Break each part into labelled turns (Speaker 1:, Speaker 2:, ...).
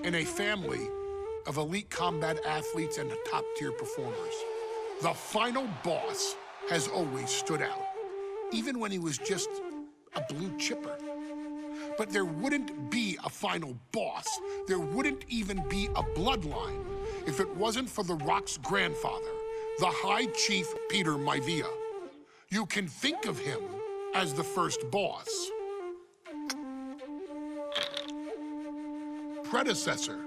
Speaker 1: in a family of elite combat athletes and top-tier performers. The final boss has always stood out, even when he was just a blue chipper. But there wouldn't be a final boss, there wouldn't even be a bloodline if it wasn't for The Rock's grandfather, the High Chief Peter Maivia. You can think of him as the first boss. Predecessor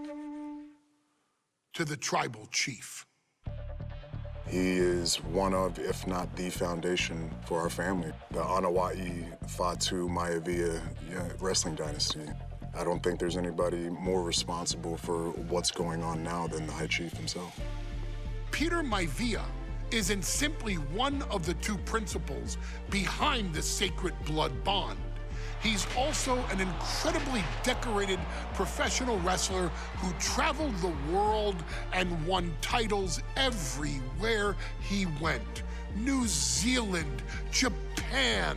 Speaker 1: to the tribal chief.
Speaker 2: He is one of, if not the foundation for our family. The Anawa'i Fatu Maivia wrestling dynasty. I don't think there's anybody more responsible for what's going on now than the High Chief himself.
Speaker 1: Peter Maivia isn't simply one of the two principals behind the sacred blood bond. He's also an incredibly decorated professional wrestler who traveled the world and won titles everywhere he went. New Zealand, Japan,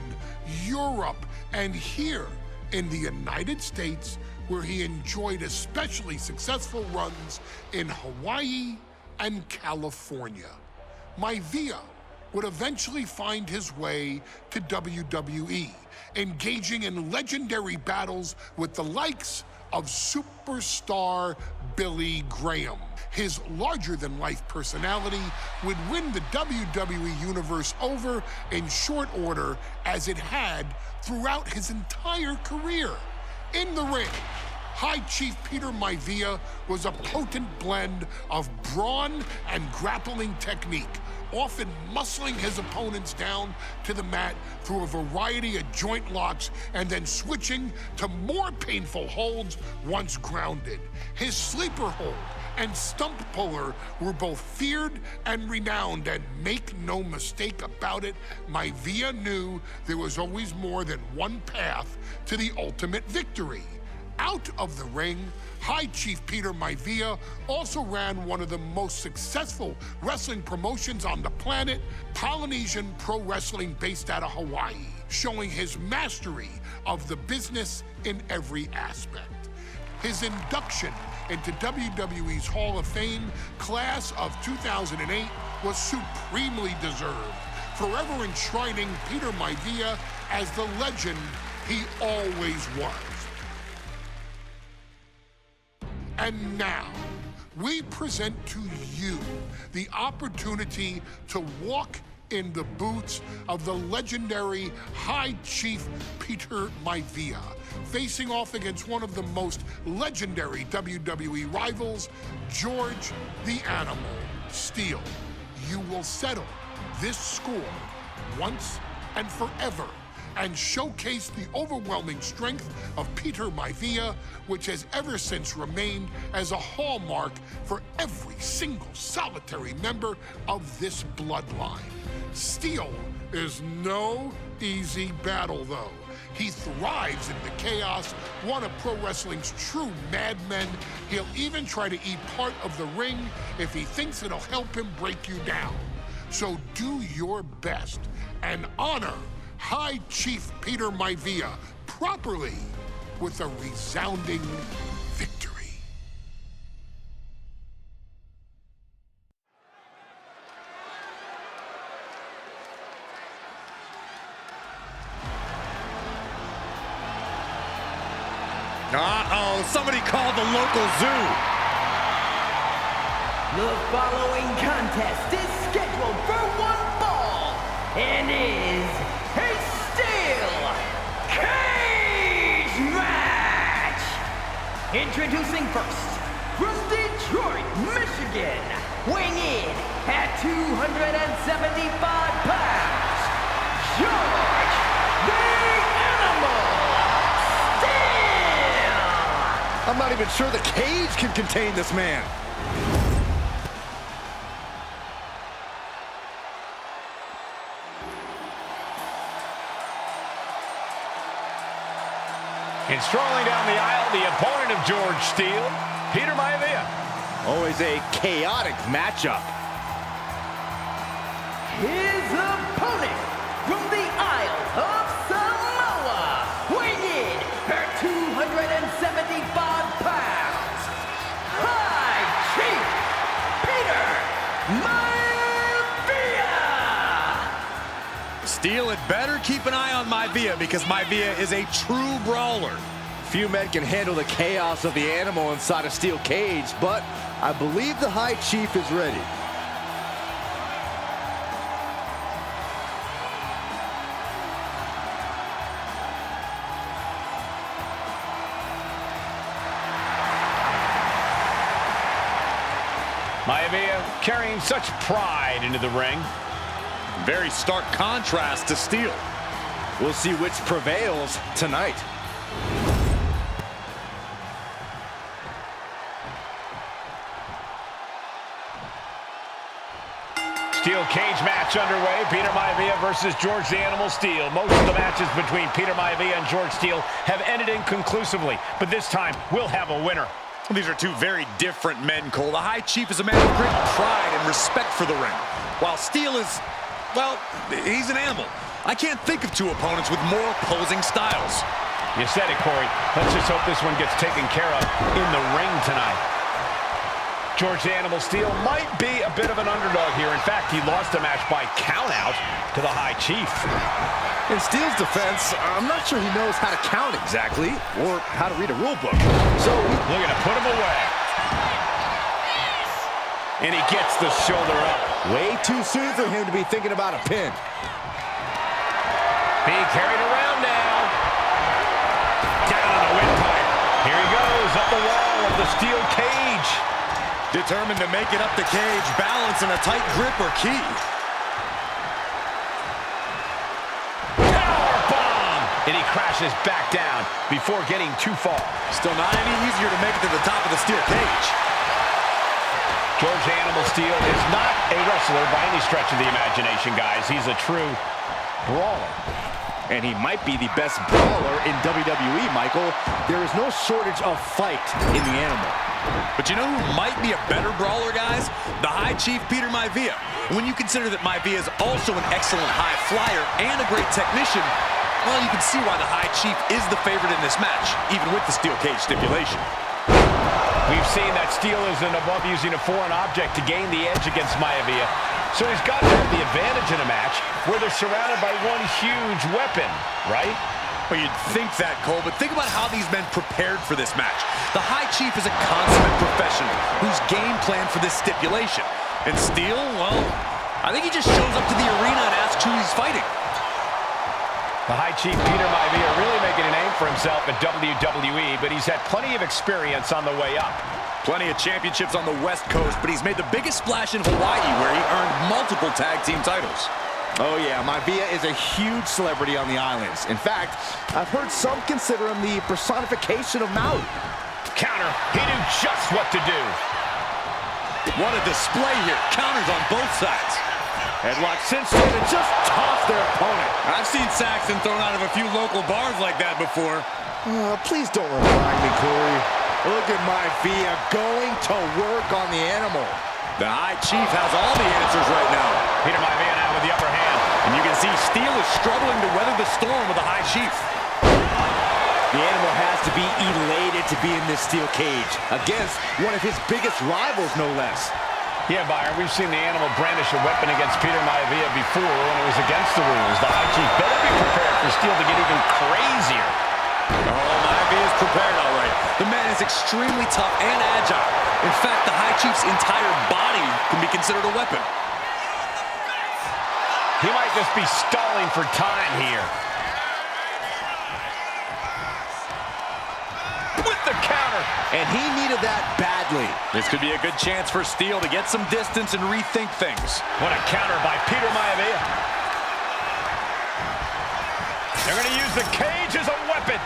Speaker 1: Europe, and here in the United States, where he enjoyed especially successful runs in Hawaii and California. Maivia would eventually find his way to WWE, engaging in legendary battles with the likes of superstar Billy Graham. His larger-than-life personality would win the WWE Universe over in short order, as it had throughout his entire career. In the ring, High Chief Peter Maivia was a potent blend of brawn and grappling technique, often muscling his opponents down to the mat through a variety of joint locks and then switching to more painful holds once grounded. His sleeper hold and stump puller were both feared and renowned, and make no mistake about it, Maivia knew there was always more than one path to the ultimate victory. Out of the ring, High Chief Peter Maivia also ran one of the most successful wrestling promotions on the planet, Polynesian Pro Wrestling, based out of Hawaii, showing his mastery of the business in every aspect. His induction into WWE's Hall of Fame class of 2008 was supremely deserved, forever enshrining Peter Maivia as the legend he always was. And now, we present to you the opportunity to walk in the boots of the legendary High Chief Peter Maivia, facing off against one of the most legendary WWE rivals, George the Animal Steele. You will settle this score once and forever, and showcase the overwhelming strength of Peter Maivia, which has ever since remained as a hallmark for every single solitary member of this bloodline. Steele is no easy battle, though. He thrives in the chaos, one of pro wrestling's true madmen. He'll even try to eat part of the ring if he thinks it'll help him break you down. So do your best and honor High Chief Peter Maivia properly with a resounding victory.
Speaker 3: Uh-oh, somebody called the local zoo.
Speaker 4: The following contest is scheduled for one fall and is a steel cage match. Introducing first, from Detroit, Michigan, weighing in at 275 pounds, George the Animal Steele.
Speaker 3: I'm not even sure the cage can contain this man.
Speaker 5: And strolling down the aisle, the opponent of George Steele, Peter Maivia.
Speaker 3: Always a chaotic matchup.
Speaker 4: His opponent from the Isle of Samoa, weighing in at 275 pounds,
Speaker 6: had better keep an eye on Maivia because Maivia is a true brawler.
Speaker 3: Few men can handle the chaos of the animal inside a steel cage, but I believe the High Chief is ready.
Speaker 5: Maivia carrying such pride into the ring.
Speaker 6: Very stark contrast to Steele.
Speaker 3: We'll see which prevails tonight.
Speaker 5: Steel cage match underway. Peter Maivia versus George the Animal Steele. Most of the matches between Peter Maivia and George Steele have ended inconclusively, but this time we'll have a winner.
Speaker 6: These are two very different men, Cole. The High Chief is a man of great pride and respect for the ring, while Steele is, well, he's an animal. I can't think of two opponents with more opposing styles.
Speaker 5: You said it, Corey. Let's just hope this one gets taken care of in the ring tonight. George the Animal Steele might be a bit of an underdog here. In fact, he lost a match by countout to the High Chief.
Speaker 3: In Steele's defense, I'm not sure he knows how to count exactly, or how to read a rule book. So,
Speaker 5: looking to put him away. And he gets the shoulder up.
Speaker 3: Way too soon for him to be thinking about a pin.
Speaker 5: Being carried around now. Down on the windpipe. Here he goes, up the wall of the steel cage.
Speaker 6: Determined to make it up the cage, balance and a tight grip are key.
Speaker 5: Powerbomb! And he crashes back down before getting too far.
Speaker 6: Still not any easier to make it to the top of the steel cage.
Speaker 5: George the Animal Steele is not a wrestler by any stretch of the imagination, guys. He's a true brawler.
Speaker 3: And he might be the best brawler in WWE, Michael. There is no shortage of fight in the animal.
Speaker 6: But you know who might be a better brawler, guys? The High Chief, Peter Maivia. And when you consider that Maivia is also an excellent high flyer and a great technician, well, you can see why the High Chief is the favorite in this match, even with the steel cage stipulation.
Speaker 5: We've seen that Steele isn't above using a foreign object to gain the edge against Maivia. So he's got to have the advantage in a match where they're surrounded by one huge weapon, right?
Speaker 6: Well, you'd think that, Cole, but think about how these men prepared for this match. The High Chief is a consummate professional who's game planned for this stipulation. And Steele, well, I think he just shows up to the arena and asks who he's fighting.
Speaker 5: The High Chief, Peter Maivia, really making a name for himself at WWE, but he's had plenty of experience on the way up.
Speaker 6: Plenty of championships on the West Coast, but he's made the biggest splash in Hawaii, where he earned multiple tag team titles.
Speaker 3: Oh yeah, Maivia is a huge celebrity on the islands. In fact, I've heard some consider him the personification of Maui.
Speaker 5: Counter, he knew just what to do.
Speaker 6: What a display here, counters on both sides.
Speaker 3: And watch Sinstone and just toss their opponent.
Speaker 6: I've seen Saxton thrown out of a few local bars like that before.
Speaker 3: Please don't remind me, Corey. Look at Maivia going to work on the animal.
Speaker 6: The High Chief has all the answers right now.
Speaker 5: Peter Maivia now with the upper hand.
Speaker 6: And you can see Steele is struggling to weather the storm with the High Chief.
Speaker 3: The animal has to be elated to be in this steel cage against one of his biggest rivals, no less.
Speaker 5: Yeah, Byron, we've seen the animal brandish a weapon against Peter Maivia before when it was against the rules. The High Chief better be prepared for Steele to get even crazier.
Speaker 6: Oh, Maivia is prepared, all right. The man is extremely tough and agile. In fact, the High Chief's entire body can be considered a weapon.
Speaker 5: He might just be stalling for time here. With the counter.
Speaker 3: And he needed that badly.
Speaker 6: This could be a good chance for Steele to get some distance and rethink things.
Speaker 5: What a counter by Peter Maivia. They're going to use the cage as a weapon.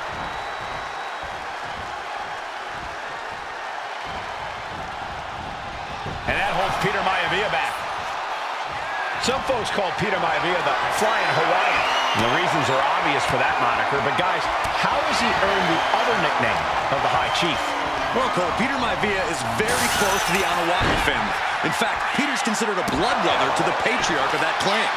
Speaker 5: And that holds Peter Maivia back. Some folks call Peter Maivia the Flying Hawaiian. And the reasons are obvious for that moniker. But guys, how has he earned the other nickname of the High Chief?
Speaker 6: Well, Cole, Peter Maivia is very close to the Anahuac family. In fact, Peter's considered a blood brother to the patriarch of that clan.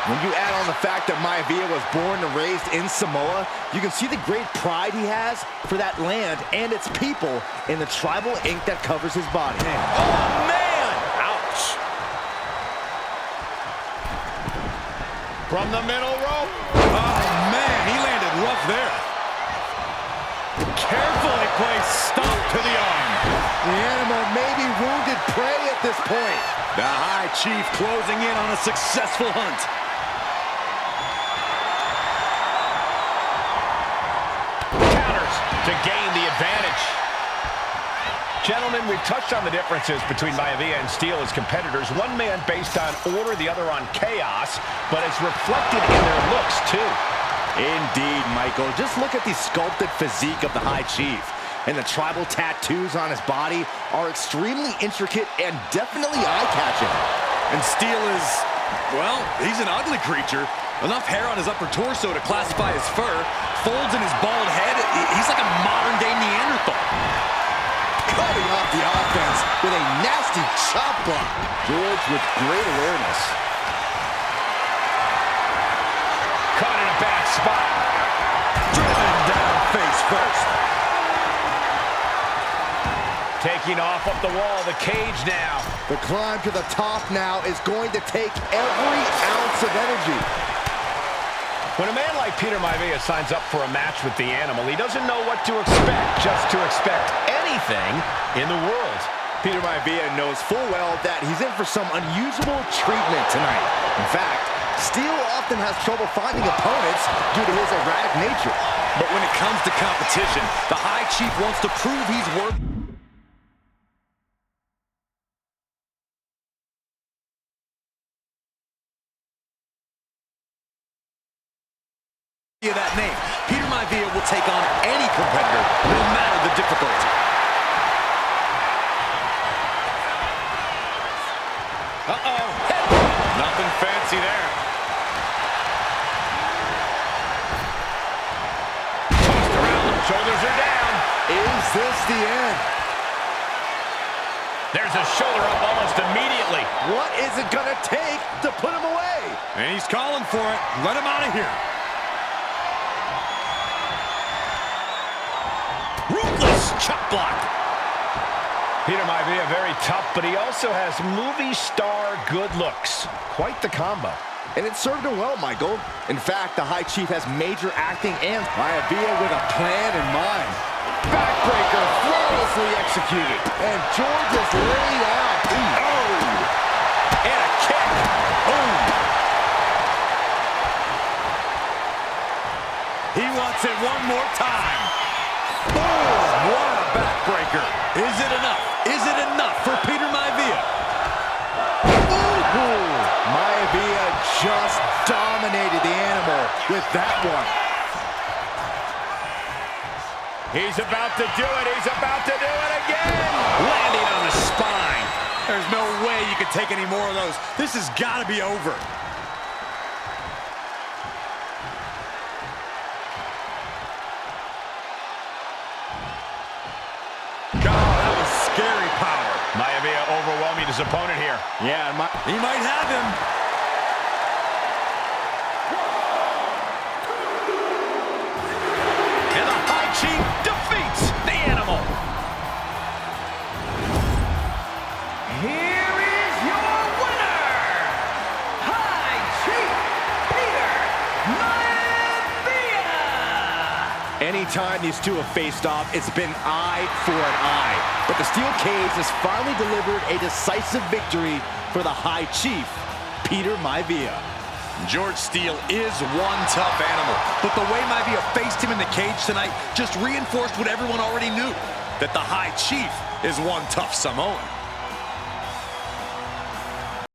Speaker 3: When you add on the fact that Maivia was born and raised in Samoa, you can see the great pride he has for that land and its people in the tribal ink that covers his body.
Speaker 6: Oh, man!
Speaker 3: Ouch!
Speaker 5: From the middle rope.
Speaker 6: Oh, man, he landed rough there. Carefully placed stomp to the arm.
Speaker 3: The animal may be wounded prey at this point.
Speaker 6: The High Chief closing in on a successful hunt.
Speaker 5: Counters to gain the advantage. Gentlemen, we've touched on the differences between Maivia and Steele as competitors. One man based on order, the other on chaos, but it's reflected in their looks, too.
Speaker 3: Indeed, Michael. Just look at the sculpted physique of the High Chief. And the tribal tattoos on his body are extremely intricate and definitely eye-catching.
Speaker 6: And Steele is, well, he's an ugly creature. Enough hair on his upper torso to classify as fur. Folds in his bald head. He's like a modern-day Neanderthal.
Speaker 3: Cutting off the offense with a nasty chop block. George with great awareness.
Speaker 5: Caught in a bad spot.
Speaker 6: Driven down face first.
Speaker 5: Taking off up the wall, the cage now.
Speaker 3: The climb to the top now is going to take every ounce of energy.
Speaker 5: When a man like Peter Maivia signs up for a match with the animal, he doesn't know what to expect, just to expect anything in the world.
Speaker 3: Peter Maivia knows full well that he's in for some unusual treatment tonight. In fact, Steele often has trouble finding opponents due to his erratic nature.
Speaker 6: But when it comes to competition, the High Chief wants to prove he's worth that name. Peter Maivia will take on any competitor, no matter the difficulty. Uh-oh. Nothing fancy there.
Speaker 5: Tossed around, shoulders are down.
Speaker 3: Is this the end?
Speaker 5: There's a shoulder up almost immediately.
Speaker 3: What is it gonna take to put him away?
Speaker 6: And he's calling for it. Let him out of here. Ruthless chop block.
Speaker 5: Peter Maivia very tough, but he also has movie star good looks. Quite the combo.
Speaker 3: And it served him well, Michael. In fact, the High Chief has major acting and Maivia with a plan in mind. Backbreaker flawlessly executed. And George is laid out.
Speaker 6: Oh! And a kick. Boom. He wants it one more time. Boom! What a backbreaker. Is it enough? Is it enough for Peter Maivia?
Speaker 3: Maivia just dominated the animal with that one.
Speaker 5: He's about to do it. He's about to do it again.
Speaker 6: Landing on the spine. There's no way you can take any more of those. This has got to be over. Scary power.
Speaker 5: Maivia overwhelming his opponent here.
Speaker 3: Yeah,
Speaker 6: he might have him.
Speaker 5: And the High Chief defeats the animal.
Speaker 4: Here is your winner, High Chief Peter Maivia.
Speaker 3: Anytime these two have faced off, it's been eye for an eye. But the steel cage has finally delivered a decisive victory for the High Chief, Peter Maivia.
Speaker 6: George Steele is one tough animal, but the way Maivia faced him in the cage tonight just reinforced what everyone already knew, that the High Chief is one tough Samoan.